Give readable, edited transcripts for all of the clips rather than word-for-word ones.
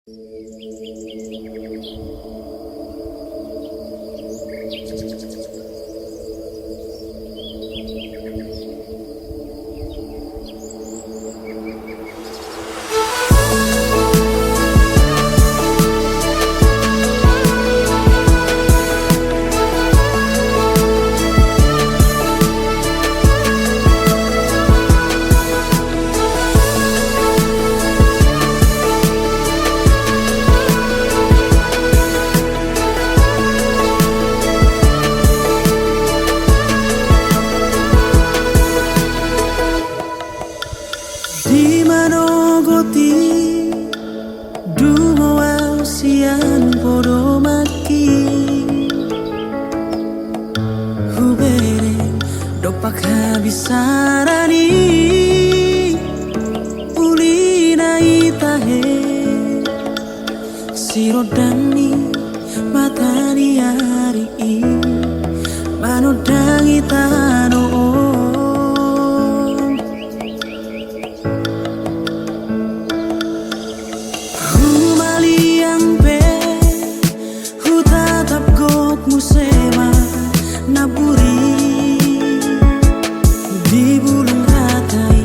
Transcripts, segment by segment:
Di manogoti dungo sian podo maki hubere dopak habisarani ulina itahe sirodani matani hari manodangi tano musema naburi di bulung ratai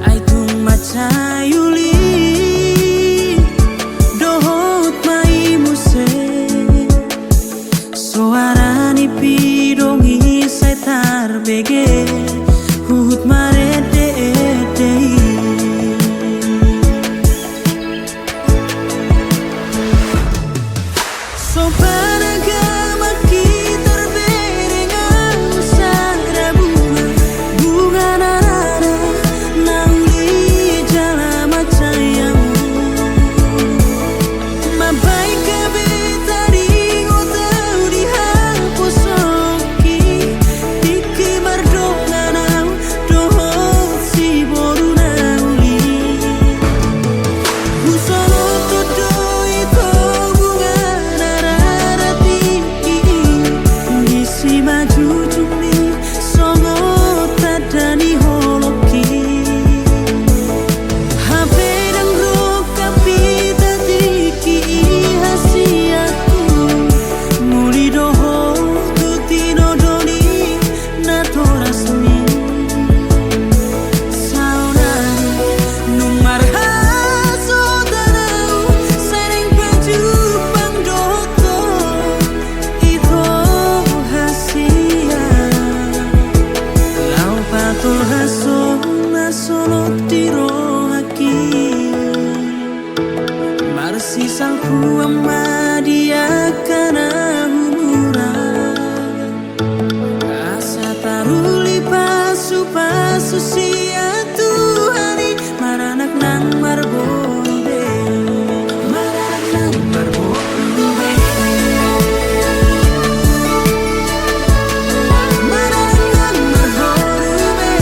aitung macayuli dohot mai muse suarani pidongi setar bege hut marede dei Marsisangku ama dia kana humura asa taruli pasu sia Tuhani maranak nang marbonde maranak nang marbonde maranak nang marbonde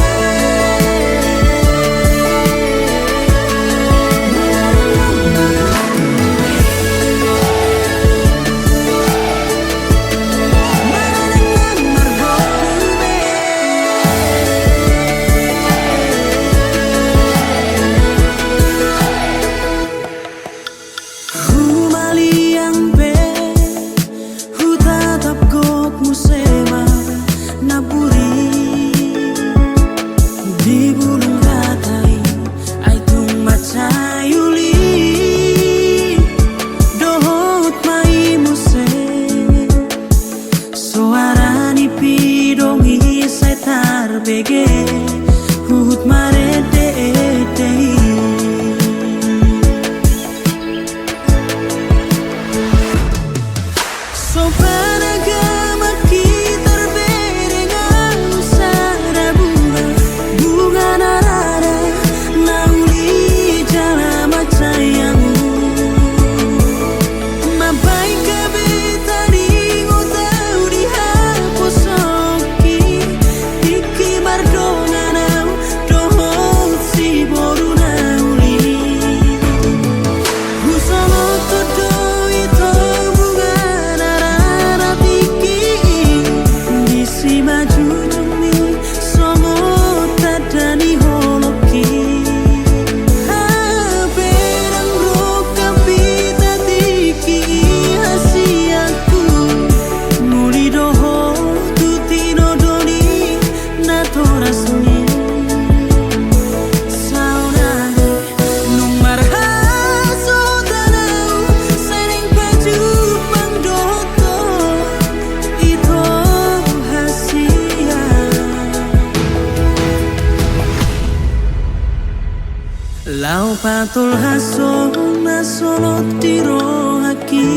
patul hasona solo tiro haki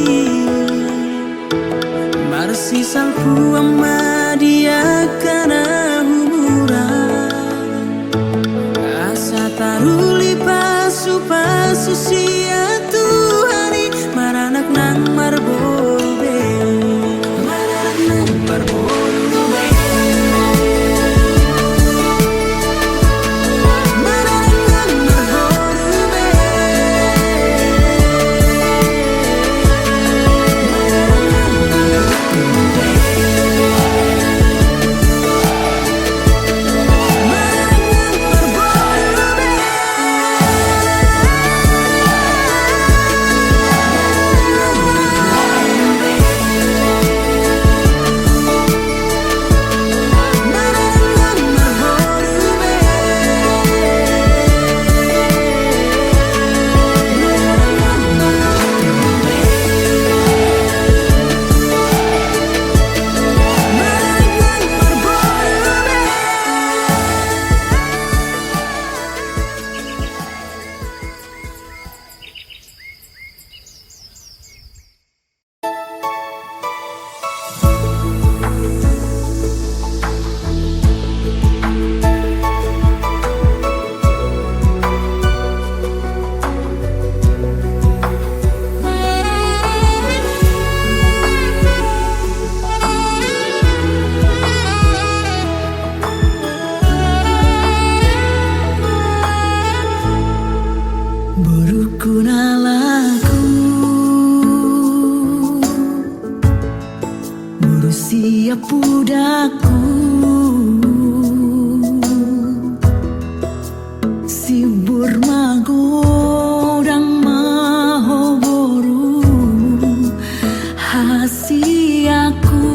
Marsi sangku amma dia kana humura Asa taruli pasu sia Tuhani maranak nang marborbe Maranak nang marborbe Burukunalaku Burusia pudaku Sibur magodang mahoboru Hasiaku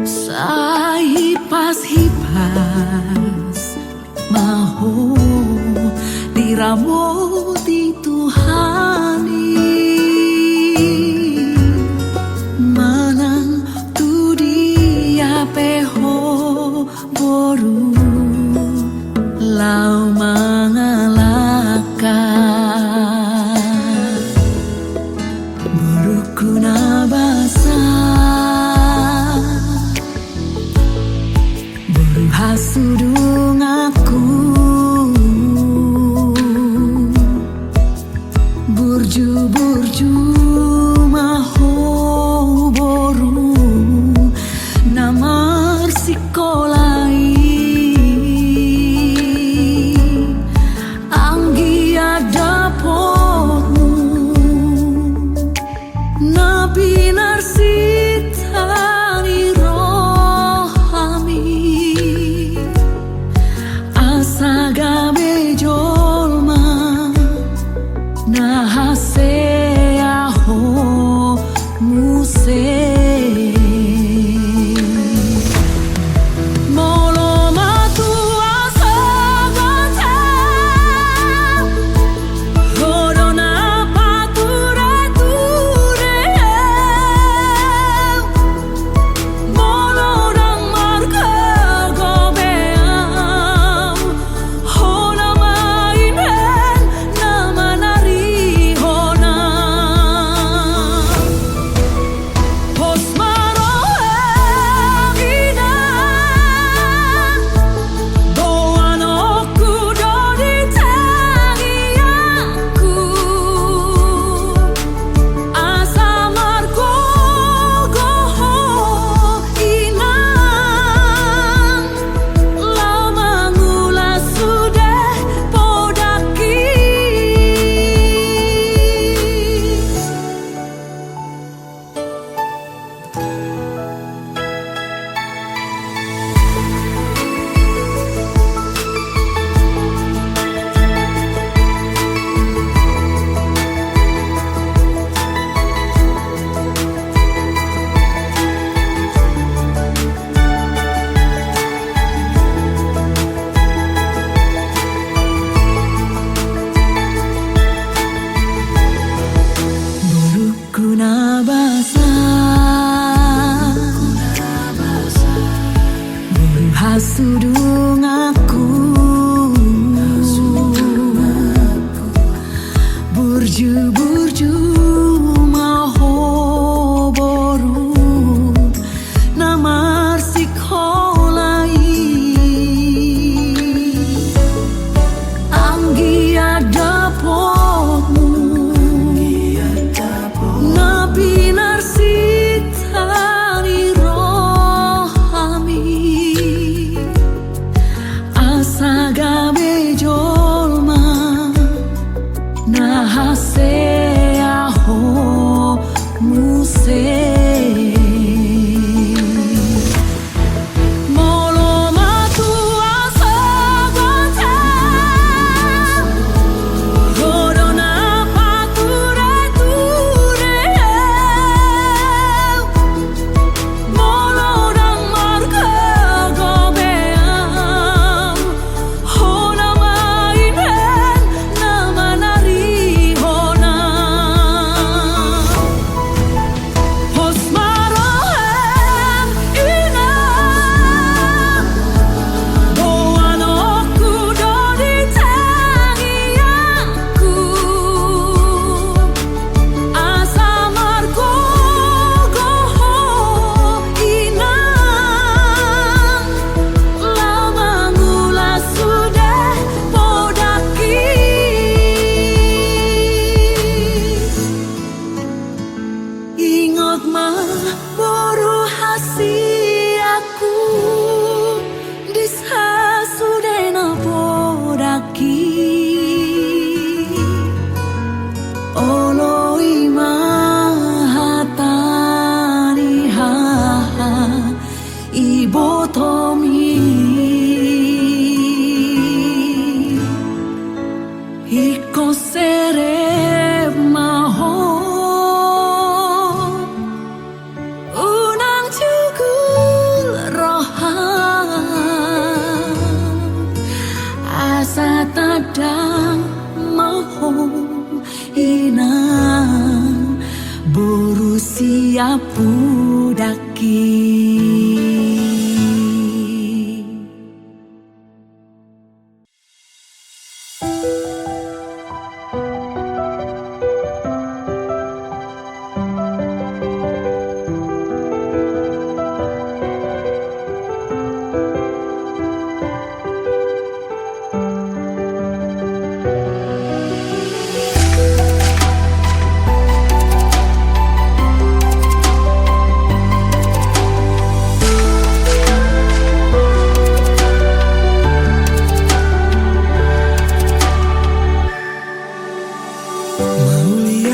Sahipas-hipas Maho diramo di Tuhani Manang tu dia peho boru Lau mangalaka Burukuna basah Buru hasudung aku Jujur maho boru namar sikolai anggi ada potmu nabi narsitani rohami asaga bejolma nahase aho muse molo matu asa gonta rodona pature ture molo dang marga gobeam hona mainen nama nari hona hos marohem ina boano aku dodi tangianku asa margo goho ina lama ngula sudah podaki ingat mah boru hasiaku disa sudena podaki oloi mahatani haha ibotomi iko sere maho unang cugul roha asa tadang maho inang boru siap budaki.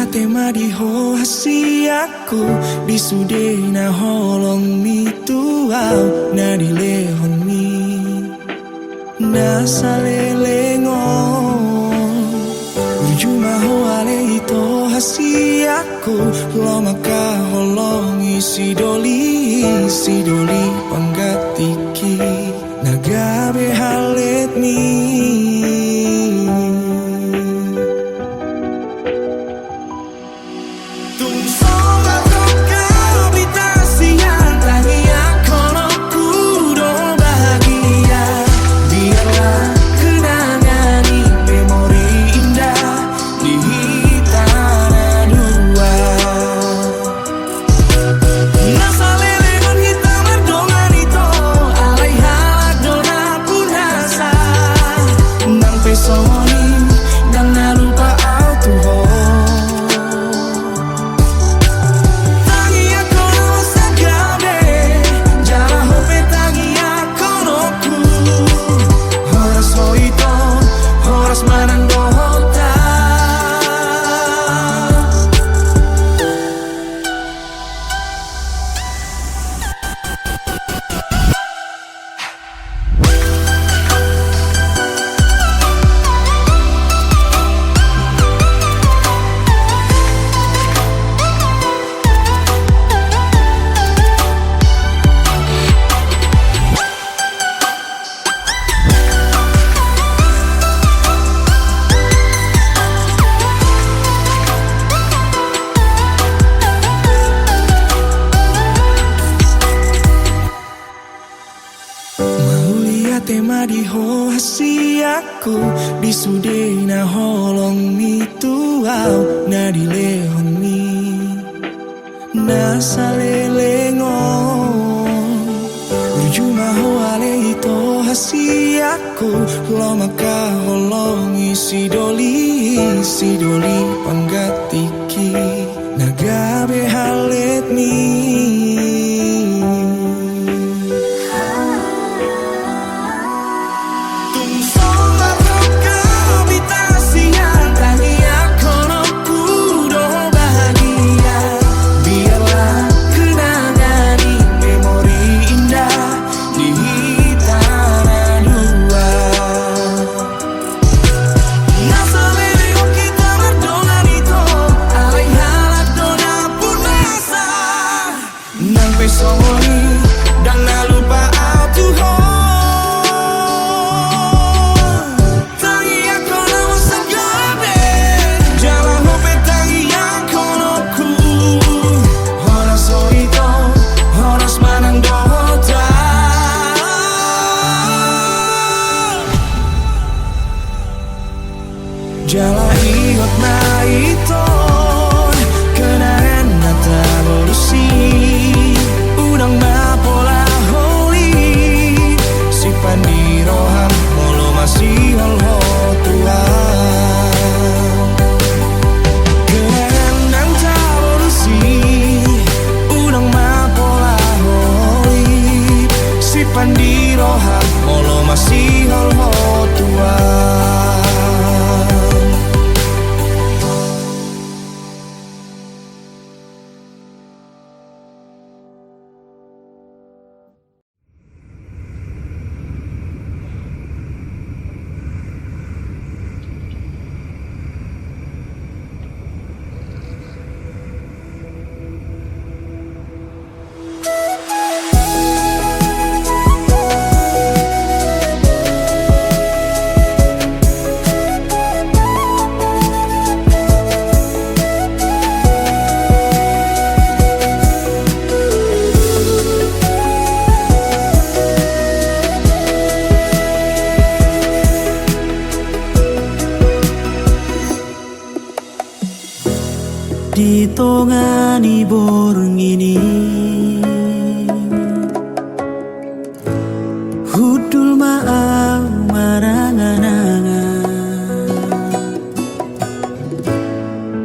Tema di ho hasiaku bisudena holong mi tuau na di lehon mi na salelengo ujuma ho ale ito hasiaku lo maka holongi sidoli panggatiki nagabe halet mi aku disude na holong ni tuau na dilehon ni na salelengo Ujuma hoale ito hasi aku lo maka holongi si doli panggatiki nagabe halet ni Jala iot na ito kenangan nata bolusi udang mapola holi si pandiroham molo masih holho tua kenangan nata bolusi udang mapola holi si pandiroham molo masih holho tua Di tongani borong ini hudul maaf marangan-angan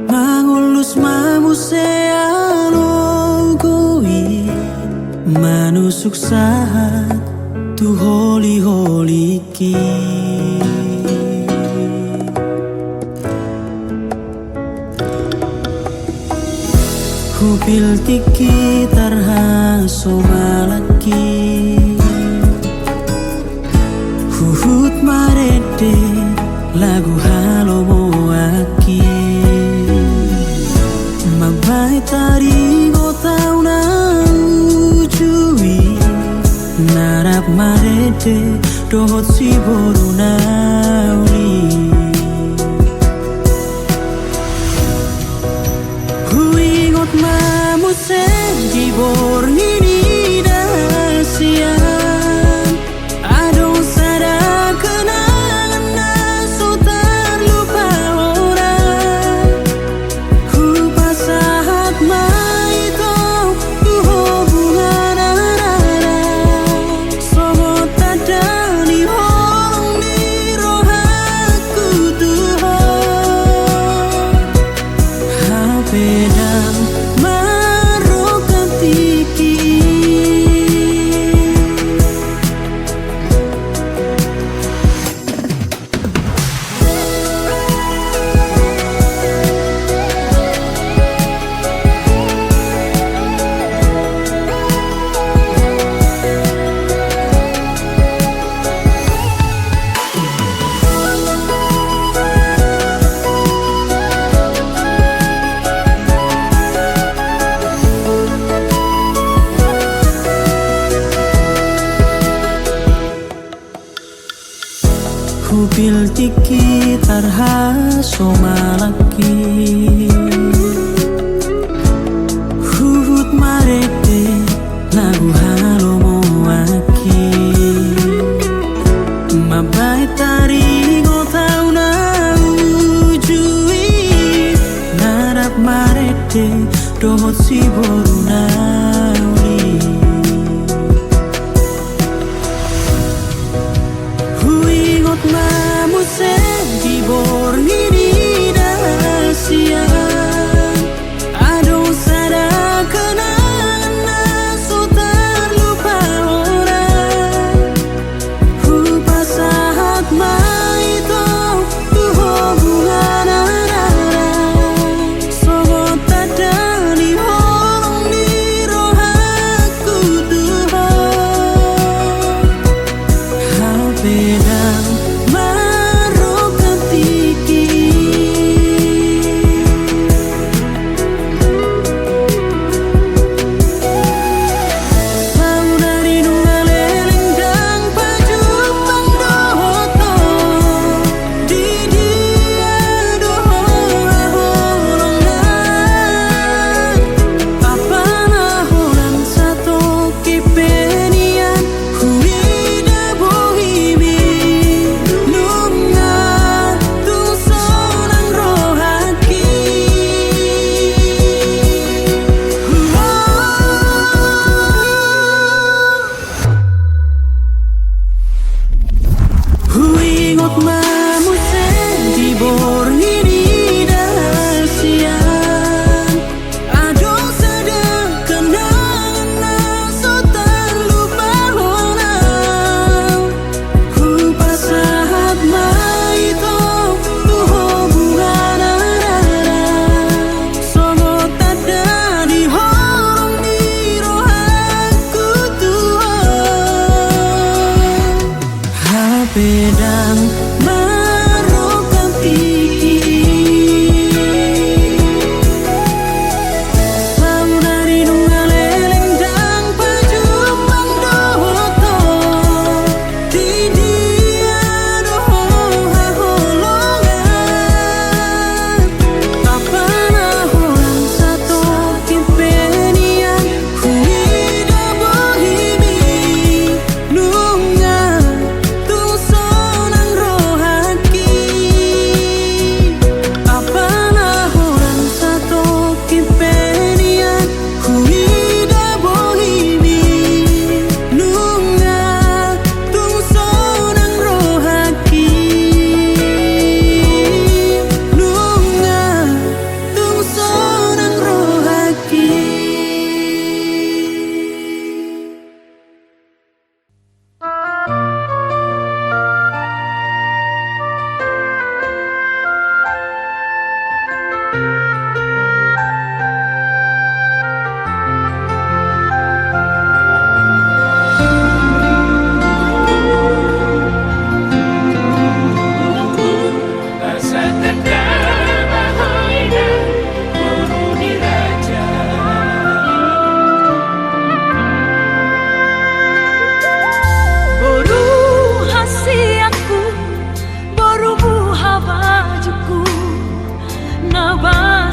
mangulus mamusealo kui manusuk sahat tu holi ki Kupil tiki tarha somalaki Huhut marede lagu halo moaki Mabai tari gotau na ujui Narap marede dohot si boru nauli Mamusen di bornini dasian Adong sada kenangan naso terlupa orang Ku pasahat maito hubungan arara Somo tada di holong di rohaku Tuhan Hapedang marokan tiki Kupil tiki tarha somalaki Huhut marete lagu halo moaki Mabai tari te dohot si borunauli huingot mamu se di bornini dahasia ado sada kenangan so terlupa orang hu pasahat mai to tu hubungan sogot tada di holong di rohaku Tuhan habedang marokan tiki saudari nungaleleng dang pajupang dohoto di dia doho holongan apana holang sato kipenian huida bohimi nunga tu sonang rohaki huingot mamu se di bornini dahasian ado sedang kenangan so terlupa honang hu pasahat mai to tu hubungan sogot tada di holong di rohaku Tuhan habedang marokan tiki saudari nungaleleng dang pajupang dohoto di dia doho holongan apana holang sato kipenian huida bohimi nunga tu sonang rohaki apana holang sato kipenian huida bohimi nunga tu sonang rohaki nunga tu sonang rohaki. Boru hasiaku, boru buha bajuku, nabah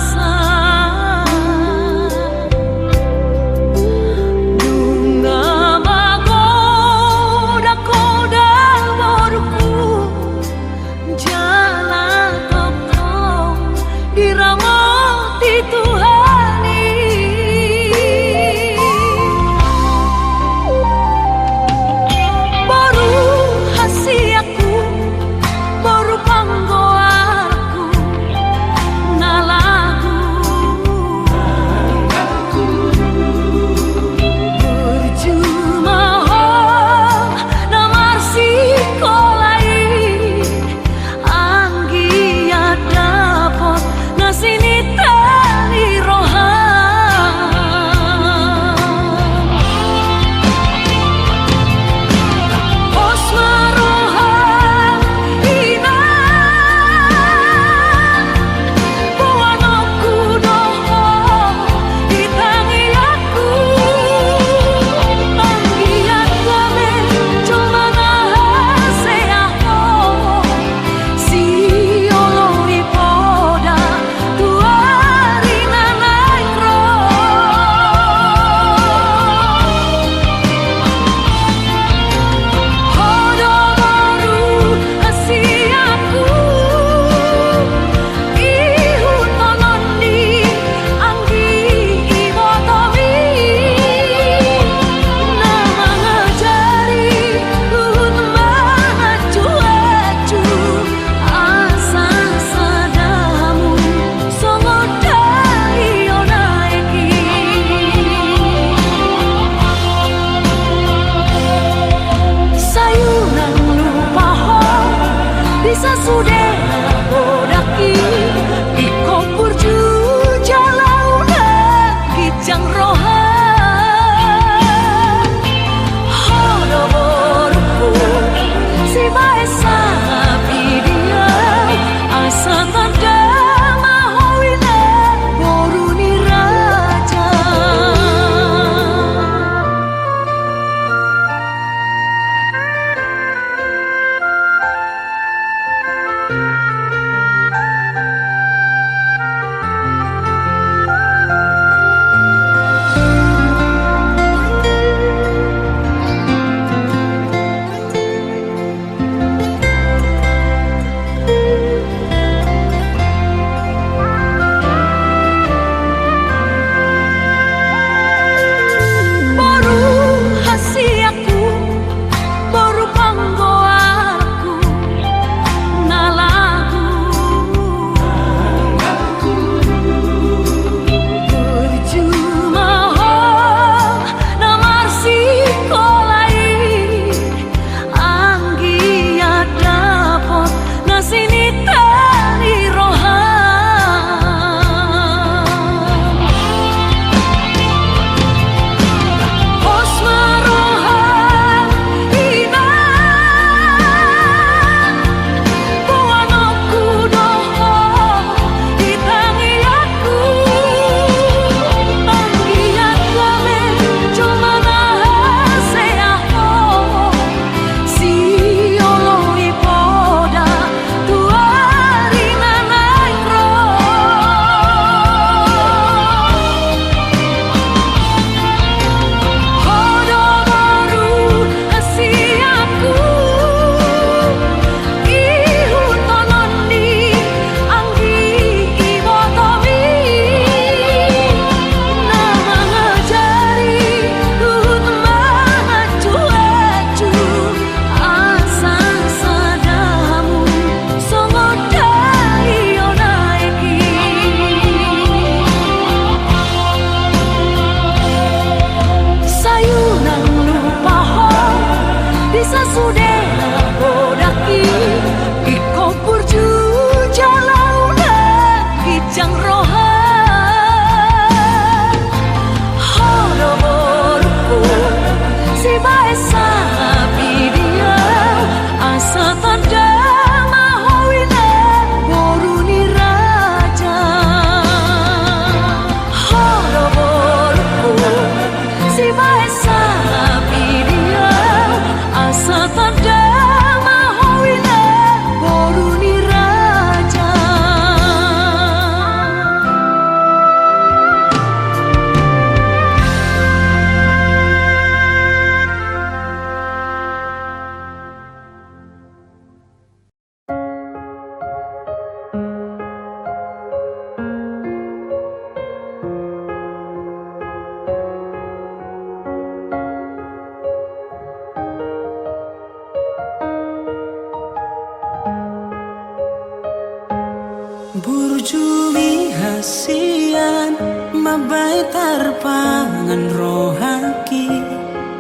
Burjumi hasian mabai tarpangan rohaki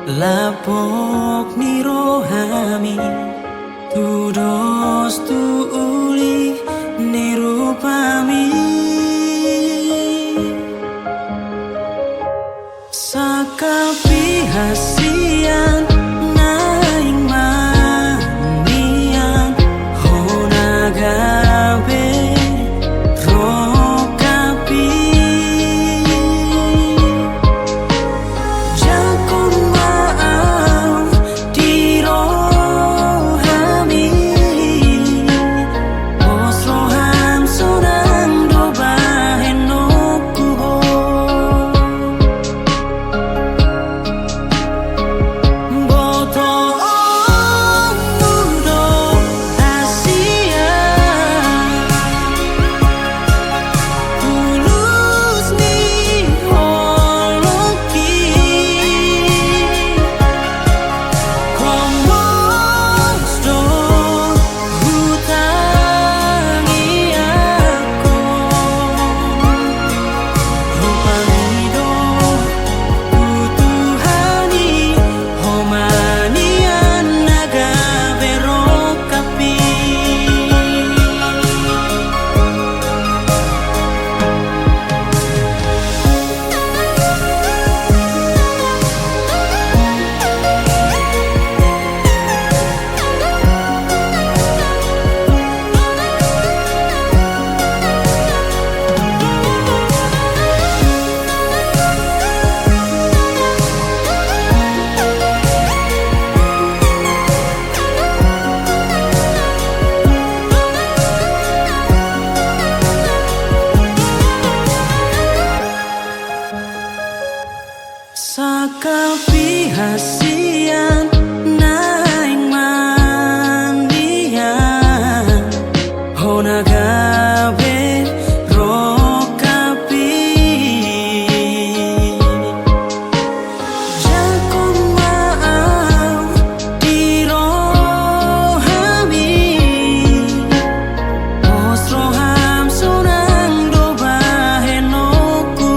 lapok ni rohami tudos tu uli ni rupami sakapi hasian naing manian honagabe sakapi hasian naing mandian honagabe rokapi jakon maau di rohami os roham sonang do bahenoku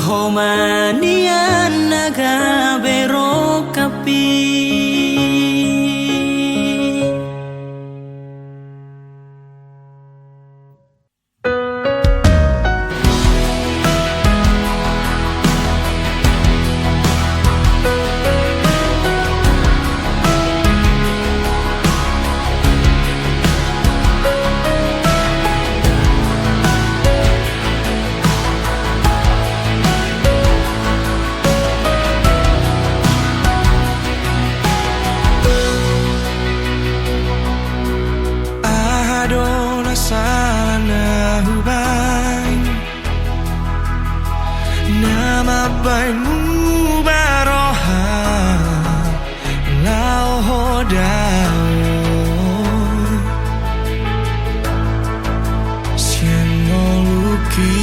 Homanian naga berokapi. Nama baikmu baroha lau hodao siang luki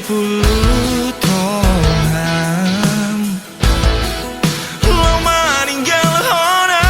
10 tahun lo meninggal hona.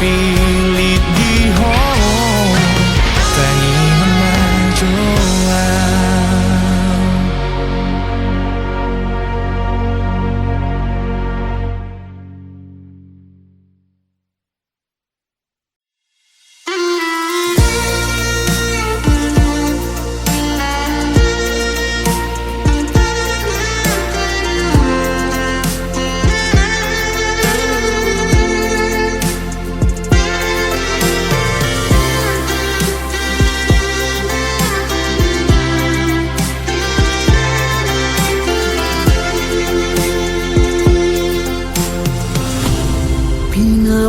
Pilih di hong tangi memajoa.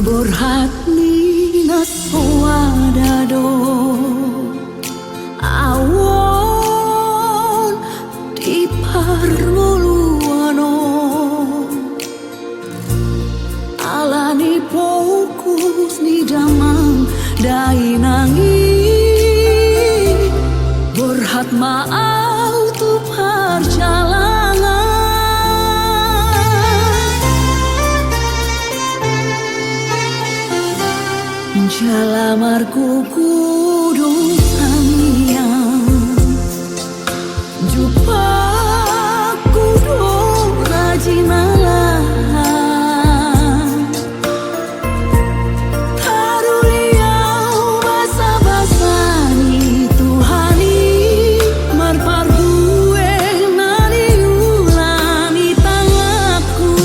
Borhat nina soadado awon di parmoluano alani fokus ni damang dainangi borhat maau tu perjalanan Jalamarku kudung samiang Jupa kudung rajinalah Taruliau basa-basani Tuhani marpargue nani ulani tangaku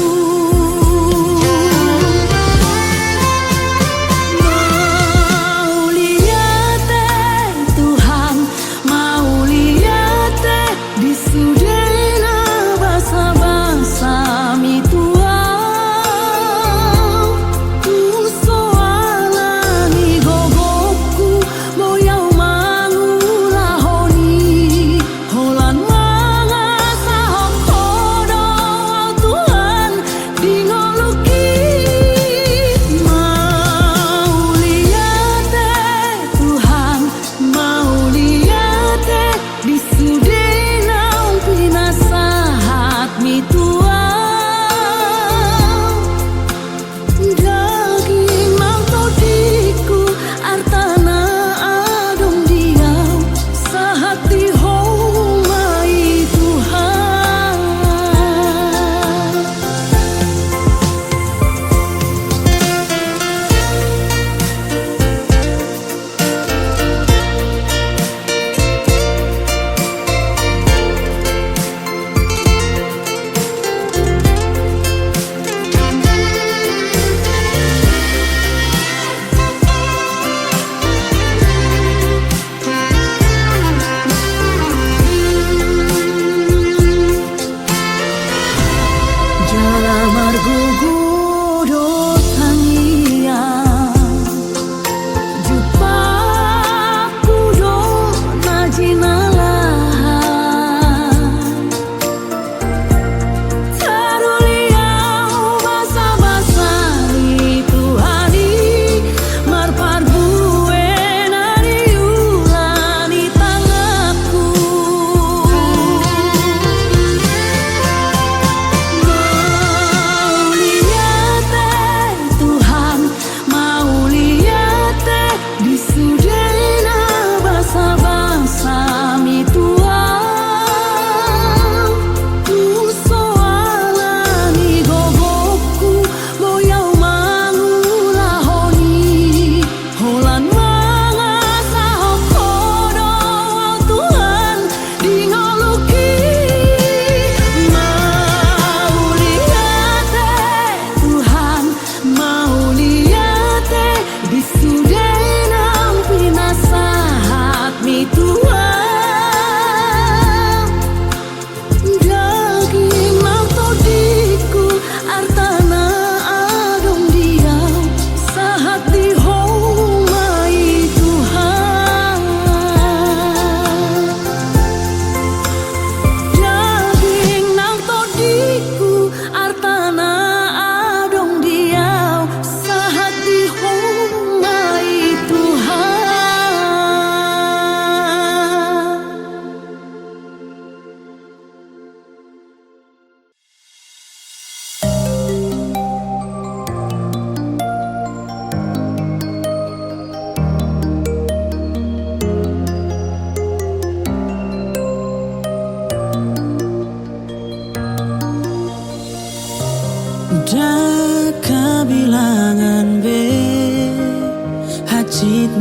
Mau lihat Tuhan, mau lihat di sudut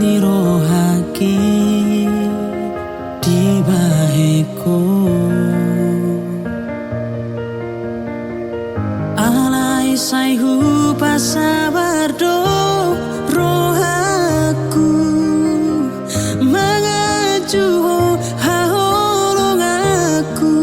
nirohake di baheku alai saihu pasabardo rohaku mengaju haholong aku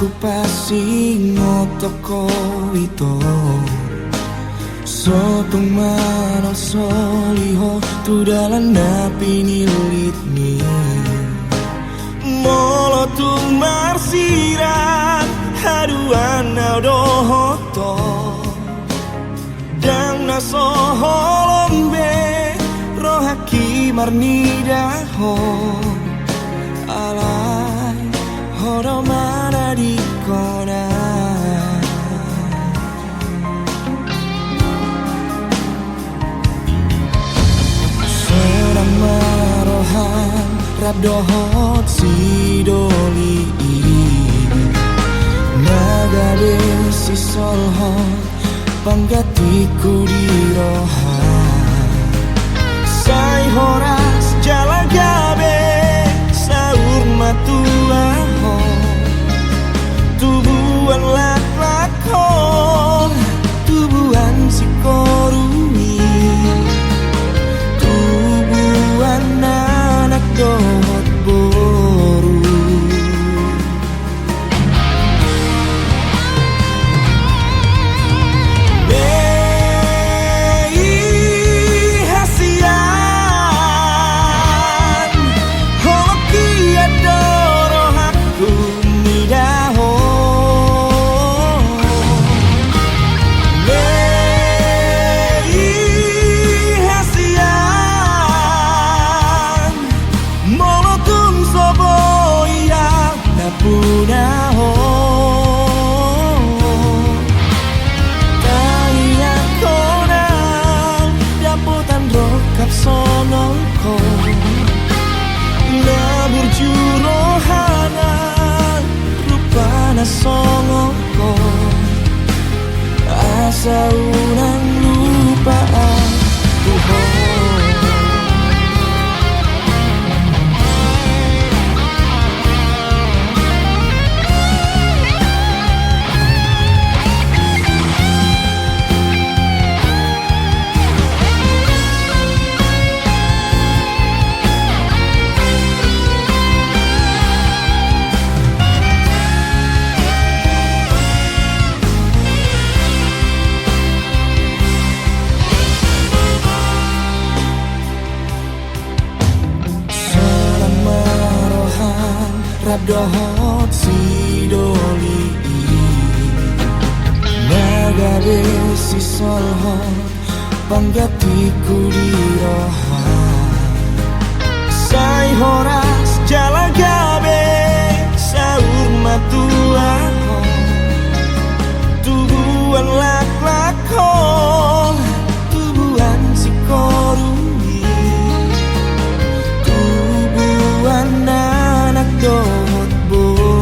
Ku pasti ngotoko ito Sotong manal soliho tu dalan napi nilit ni Molo tu marsiran haduan dohoto Dang naso holombe rohaki marnidaho Alai horo mana di kona rap dohot si doli nagade si solhot panggatiku di roha sai horas jala gabe saur matuaho tubuhan lak-lakon tubuhan si korumi tubuhan anak dohot boru sonongko labur jurohana rupana songoko asa unang lupaan Tuhan. Rap dohot si doli nagade si solhot panggatiku di roha sai horas jala gabe saur matuaho tubuhan lak-lakon tubuhan si korumi tubuhan anak dohot boru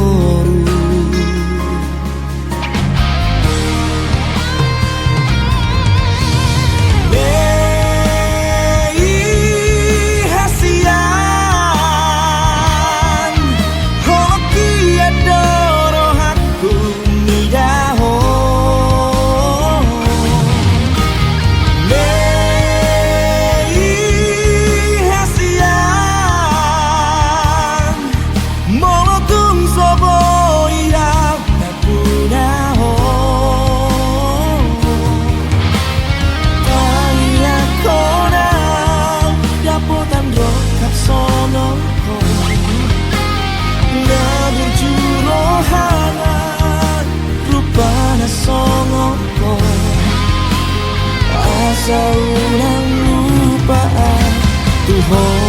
Nei hasian hoki adoro hakku midaho Nei hasian molotung soboira napunaho Taya konang dapotan rokap sonongko labur jurohanan rupana songoko asa ulang lupaan Tuhan.